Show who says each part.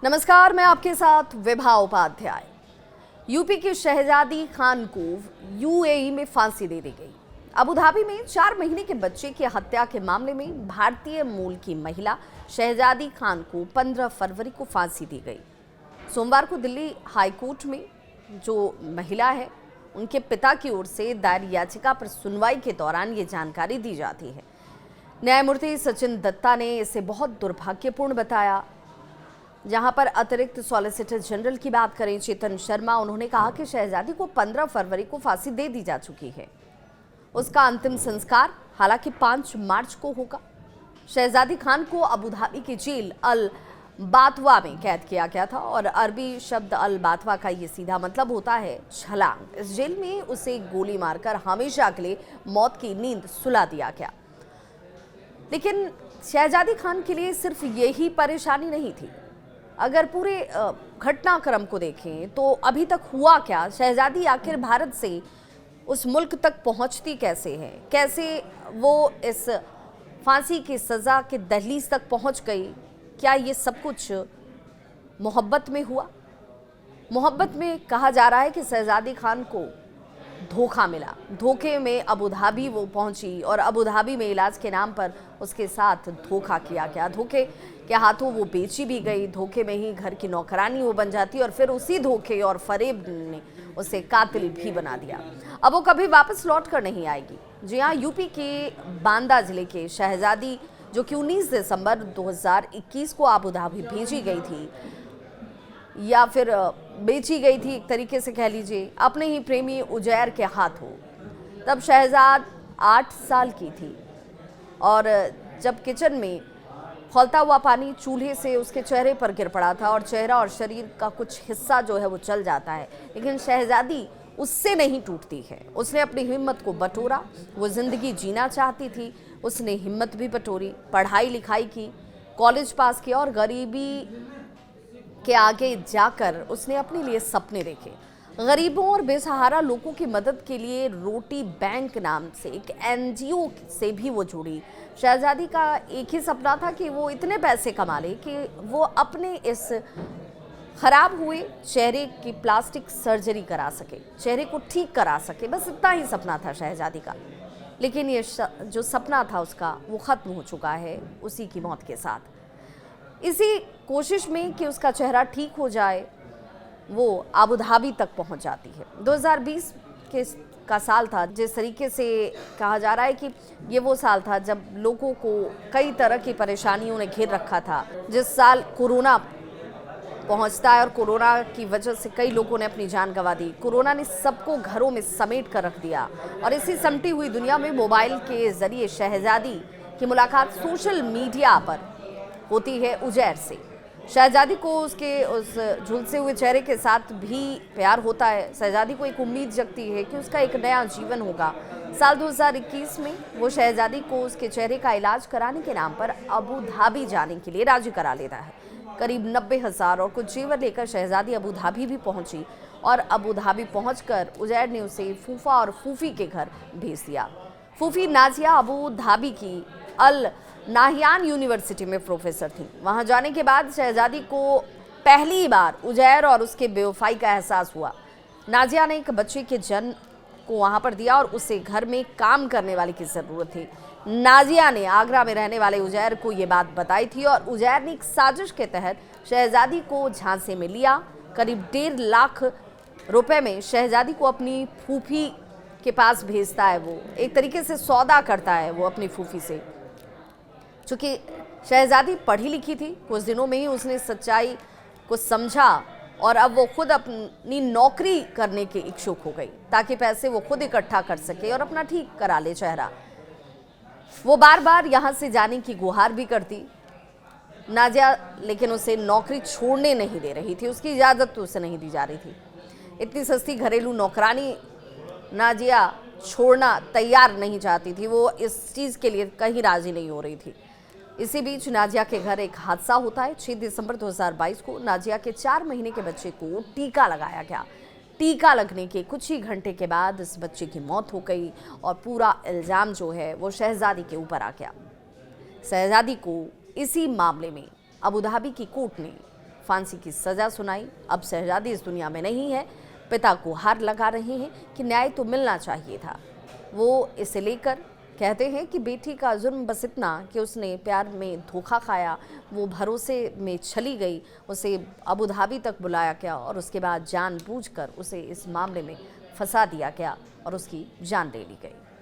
Speaker 1: नमस्कार, मैं आपके साथ विभा उपाध्याय। यूपी की शहजादी खान को यूएई में फांसी दे दी गई। अबू धाबी में 4 महीने के बच्चे की हत्या के मामले में भारतीय मूल की महिला शहजादी खान को 15 फरवरी को फांसी दी गई। सोमवार को दिल्ली हाईकोर्ट में जो महिला है उनके पिता की ओर से दायर याचिका पर सुनवाई के दौरान ये जानकारी दी जाती है। न्यायमूर्ति सचिन दत्ता ने इसे बहुत दुर्भाग्यपूर्ण बताया। जहां पर अतिरिक्त सॉलिसिटर जनरल की बात करें चेतन शर्मा, उन्होंने कहा कि शहजादी को 15 फरवरी को फांसी दे दी जा चुकी है। उसका अंतिम संस्कार हालांकि 5 मार्च को होगा। शहजादी खान को अबू धाबी की जेल अल बातवा में कैद किया गया था और अरबी शब्द अल बातवा का ये सीधा मतलब होता है छलांग। इस जेल में उसे गोली मारकर हमेशा के लिए मौत की नींद सुला दिया गया। लेकिन शहजादी खान के लिए सिर्फ यही परेशानी नहीं थी। अगर पूरे घटनाक्रम को देखें तो अभी तक हुआ क्या, शहजादी आखिर भारत से उस मुल्क तक पहुंचती कैसे है, कैसे वो इस फांसी की सज़ा के दहलीज तक पहुंच गई। क्या ये सब कुछ मोहब्बत में हुआ? मोहब्बत में कहा जा रहा है कि शहजादी खान को धोखा मिला। धोखे में अबू धाबी वो पहुंची और अबू धाबी में इलाज के नाम पर उसके साथ धोखा किया गया। धोखे के हाथों वो बेची भी गई। धोखे में ही घर की नौकरानी वो बन जाती और फिर उसी धोखे और फरेब ने उसे कातिल भी बना दिया। अब वो कभी वापस लौट कर नहीं आएगी। जी हाँ, यूपी के बांदा जिले के शहजादी जो कि 19 दिसंबर 2021 को अबू धाबी भेजी गई थी या फिर बेची गई थी, एक तरीके से कह लीजिए, अपने ही प्रेमी उजैर के हाथों। तब शहजाद 8 साल की थी और जब किचन में खौलता हुआ पानी चूल्हे से उसके चेहरे पर गिर पड़ा था और चेहरा और शरीर का कुछ हिस्सा जो है वो जल जाता है, लेकिन शहजादी उससे नहीं टूटती है। उसने अपनी हिम्मत को बटोरा। वो जिंदगी जीना चाहती थी, उसने हिम्मत भी बटोरी, पढ़ाई लिखाई की, कॉलेज पास किया और गरीबी के आगे जाकर उसने अपने लिए सपने देखे। गरीबों और बेसहारा लोगों की मदद के लिए रोटी बैंक नाम से एक एनजीओ से भी वो जुड़ी। शहजादी का एक ही सपना था कि वो इतने पैसे कमा ले कि वो अपने इस खराब हुए चेहरे की प्लास्टिक सर्जरी करा सके, चेहरे को ठीक करा सके। बस इतना ही सपना था शहजादी का। लेकिन ये जो सपना था उसका, वो ख़त्म हो चुका है उसी की मौत के साथ। इसी कोशिश में कि उसका चेहरा ठीक हो जाए, वो अबू धाबी तक पहुंच जाती है। 2020 का साल था। जिस तरीके से कहा जा रहा है कि ये वो साल था जब लोगों को कई तरह की परेशानियों ने घेर रखा था। जिस साल कोरोना पहुंचता है और कोरोना की वजह से कई लोगों ने अपनी जान गंवा दी। कोरोना ने सबको घरों में समेट कर रख दिया और इसी समटी हुई दुनिया में मोबाइल के जरिए शहजादी की मुलाकात सोशल मीडिया पर होती है उजैर से। शहजादी को उसके उस झुलसे हुए चेहरे के साथ भी प्यार होता है। शहजादी को एक उम्मीद जगती है कि उसका एक नया जीवन होगा। साल 2021 में वो शहजादी को उसके चेहरे का इलाज कराने के नाम पर अबू धाबी जाने के लिए राजी करा लेता है। करीब 90,000 और कुछ जेवर लेकर शहजादी अबू धाबी भी पहुंची और अबू धाबी पहुंचकर उजैर ने उसे फूफा और फूफी के घर भेज दिया। फूफी नाजिया अबू धाबी की अल नाहियान यूनिवर्सिटी में प्रोफेसर थी। वहां जाने के बाद शहजादी को पहली बार उजैर और उसके बेवफाई का एहसास हुआ। नाजिया ने एक बच्चे के जन्म को वहां पर दिया और उसे घर में काम करने वाले की ज़रूरत थी। नाजिया ने आगरा में रहने वाले उजैर को ये बात बताई थी और उजैर ने एक साजिश के तहत शहजादी को झांसे में लिया। करीब 1.5 लाख रुपए में शहजादी को अपनी फूफी के पास भेजता है। वो एक तरीके से सौदा करता है वो अपनी फूफी से। चूँकि शहजादी पढ़ी लिखी थी, कुछ दिनों में ही उसने सच्चाई को समझा और अब वो खुद अपनी नौकरी करने के इच्छुक हो गई ताकि पैसे वो खुद इकट्ठा कर सके और अपना ठीक करा ले चेहरा। वो बार बार यहाँ से जाने की गुहार भी करती नाजिया, लेकिन उसे नौकरी छोड़ने नहीं दे रही थी। उसकी इजाज़त तो उसे नहीं दी जा रही थी। इतनी सस्ती घरेलू नौकरानी नाजिया छोड़ना तैयार नहीं चाहती थी। वो इस चीज़ के लिए कहीं राजी नहीं हो रही थी। इसी बीच नाजिया के घर एक हादसा होता है। 6 दिसंबर 2022 को नाजिया के 4 महीने के बच्चे को टीका लगाया गया। टीका लगने के कुछ ही घंटे के बाद इस बच्चे की मौत हो गई और पूरा इल्ज़ाम जो है वो शहजादी के ऊपर आ गया। शहजादी को इसी मामले में अबू धाबी की कोर्ट ने फांसी की सजा सुनाई। अब शहजादी इस दुनिया में नहीं है। पिता गुहार लगा रहे हैं कि न्याय तो मिलना चाहिए था। वो इसे लेकर कहते हैं कि बेटी का जुर्म बस इतना कि उसने प्यार में धोखा खाया, वो भरोसे में चली गई, उसे अबू धाबी तक बुलाया गया और उसके बाद जानबूझकर उसे इस मामले में फंसा दिया गया और उसकी जान ले ली गई।